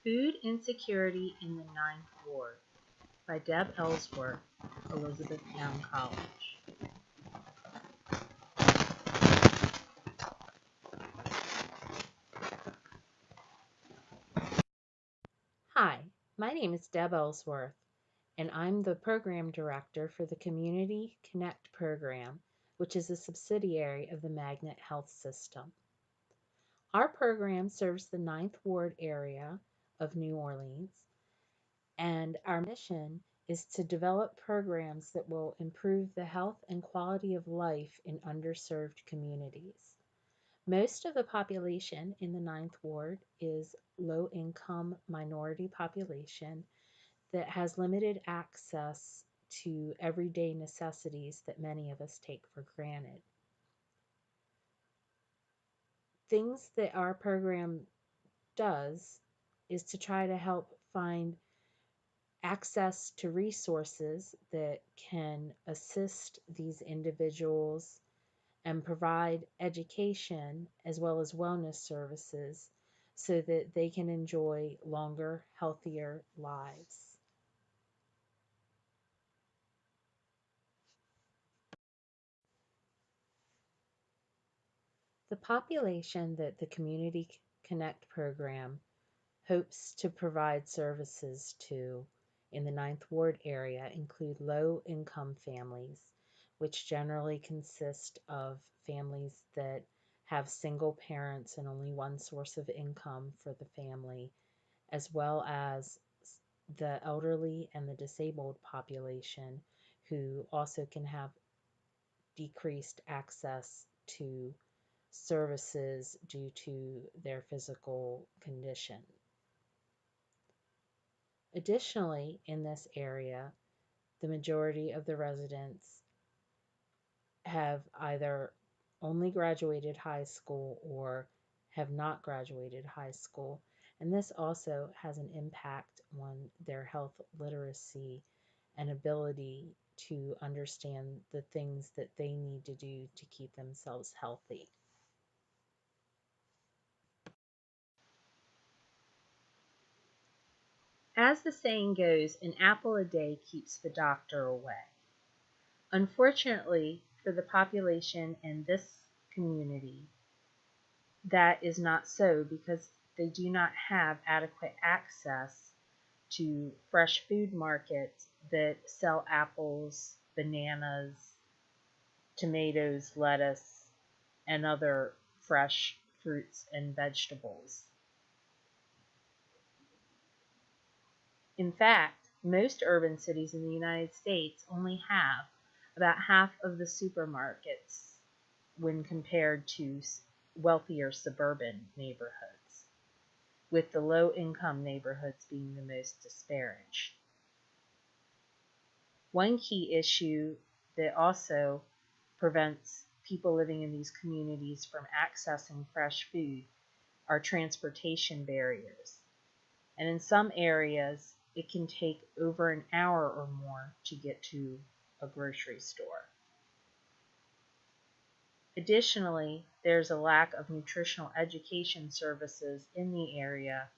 Food Insecurity in the Ninth Ward by Deb Ellsworth, Elizabethtown College. Hi, my name is Deb Ellsworth, and I'm the Program Director for the Community Connect program, which is a subsidiary of the Magnet Health System. Our program serves the Ninth Ward area of New Orleans, and our mission is to develop programs that will improve the health and quality of life in underserved communities. Most of the population in the Ninth Ward is low-income minority population that has limited access to everyday necessities that many of us take for granted. Things that our program does is to try to help find access to resources that can assist these individuals and provide education as well as wellness services so that they can enjoy longer, healthier lives. The population that the Community Connect program hopes to provide services to in the Ninth Ward area include low-income families, which generally consist of families that have single parents and only one source of income for the family, as well as the elderly and the disabled population who also can have decreased access to services due to their physical condition. Additionally, in this area, the majority of the residents have either only graduated high school or have not graduated high school, and this also has an impact on their health literacy and ability to understand the things that they need to do to keep themselves healthy. As the saying goes, an apple a day keeps the doctor away. Unfortunately, for the population in this community, that is not so because they do not have adequate access to fresh food markets that sell apples, bananas, tomatoes, lettuce, and other fresh fruits and vegetables. In fact, most urban cities in the United States only have about half of the supermarkets when compared to wealthier suburban neighborhoods, with the low-income neighborhoods being the most disparaged. One key issue that also prevents people living in these communities from accessing fresh food are transportation barriers. And in some areas, it can take over an hour or more to get to a grocery store. Additionally, there's a lack of nutritional education services in the area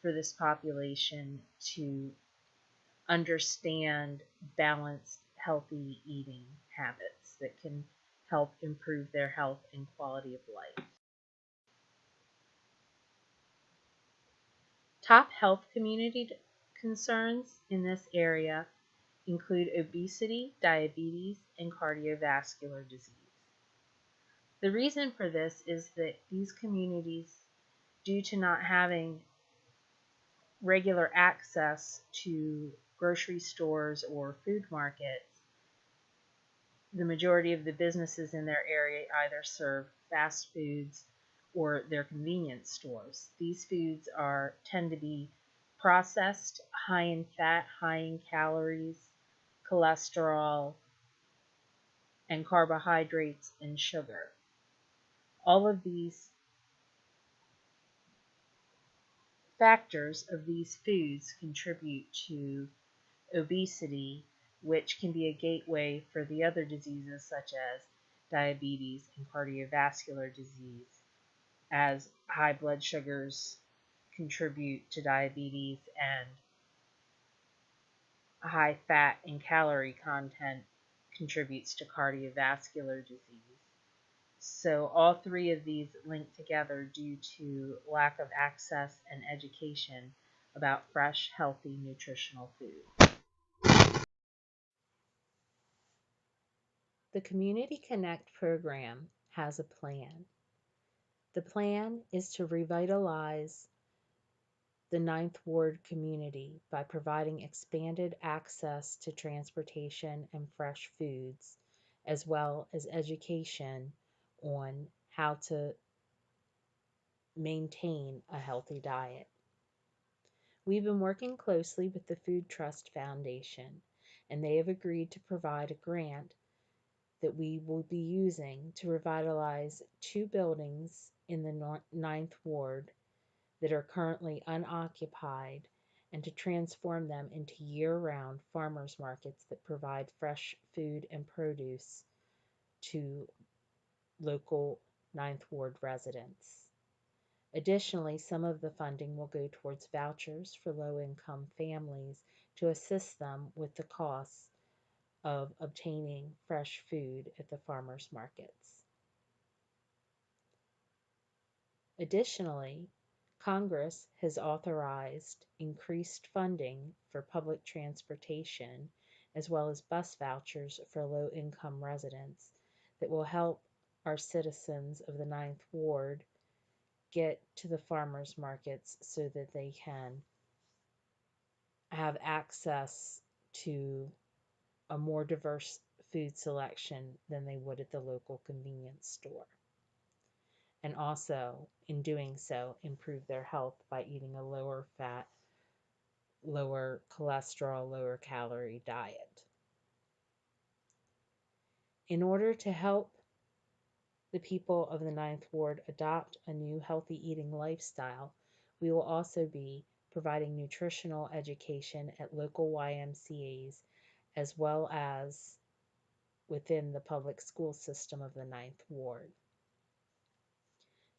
for this population to understand balanced, healthy eating habits that can help improve their health and quality of life. Top health community concerns in this area include obesity, diabetes, and cardiovascular disease. The reason for this is that these communities, due to not having regular access to grocery stores or food markets, the majority of the businesses in their area either serve fast foods or their convenience stores. These foods tend to be processed, high in fat, high in calories, cholesterol, and carbohydrates and sugar. All of these factors of these foods contribute to obesity, which can be a gateway for the other diseases such as diabetes and cardiovascular disease, as high blood sugars contribute to diabetes, and high fat and calorie content contributes to cardiovascular disease. So all three of these link together due to lack of access and education about fresh, healthy, nutritional food. The Community Connect program has a plan. The plan is to revitalize the Ninth Ward community by providing expanded access to transportation and fresh foods, as well as education on how to maintain a healthy diet. We've been working closely with the Food Trust Foundation, and they have agreed to provide a grant that we will be using to revitalize 2 buildings in the Ninth Ward that are currently unoccupied and to transform them into year-round farmers markets that provide fresh food and produce to local Ninth Ward residents. Additionally, some of the funding will go towards vouchers for low-income families to assist them with the costs of obtaining fresh food at the farmers markets. Additionally, Congress has authorized increased funding for public transportation as well as bus vouchers for low-income residents that will help our citizens of the Ninth Ward get to the farmers markets so that they can have access to a more diverse food selection than they would at the local convenience store. And also, in doing so, improve their health by eating a lower fat, lower cholesterol, lower calorie diet. In order to help the people of the Ninth Ward adopt a new healthy eating lifestyle, we will also be providing nutritional education at local YMCAs as well as within the public school system of the Ninth Ward.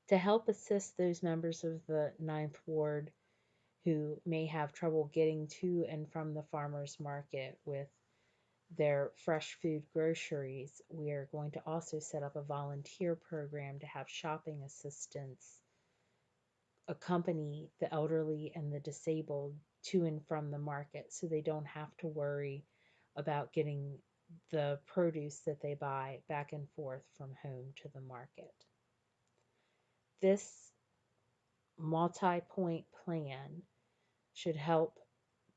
To help assist those members of the Ninth Ward who may have trouble getting to and from the farmers market with their fresh food groceries, we are going to also set up a volunteer program to have shopping assistants accompany the elderly and the disabled to and from the market so they don't have to worry about getting the produce that they buy back and forth from home to the market. This multi-point plan should help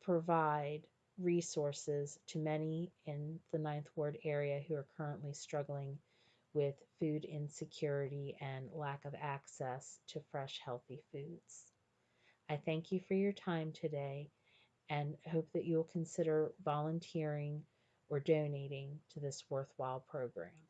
provide resources to many in the Ninth Ward area who are currently struggling with food insecurity and lack of access to fresh, healthy foods. I thank you for your time today and hope that you'll consider volunteering or donating to this worthwhile program.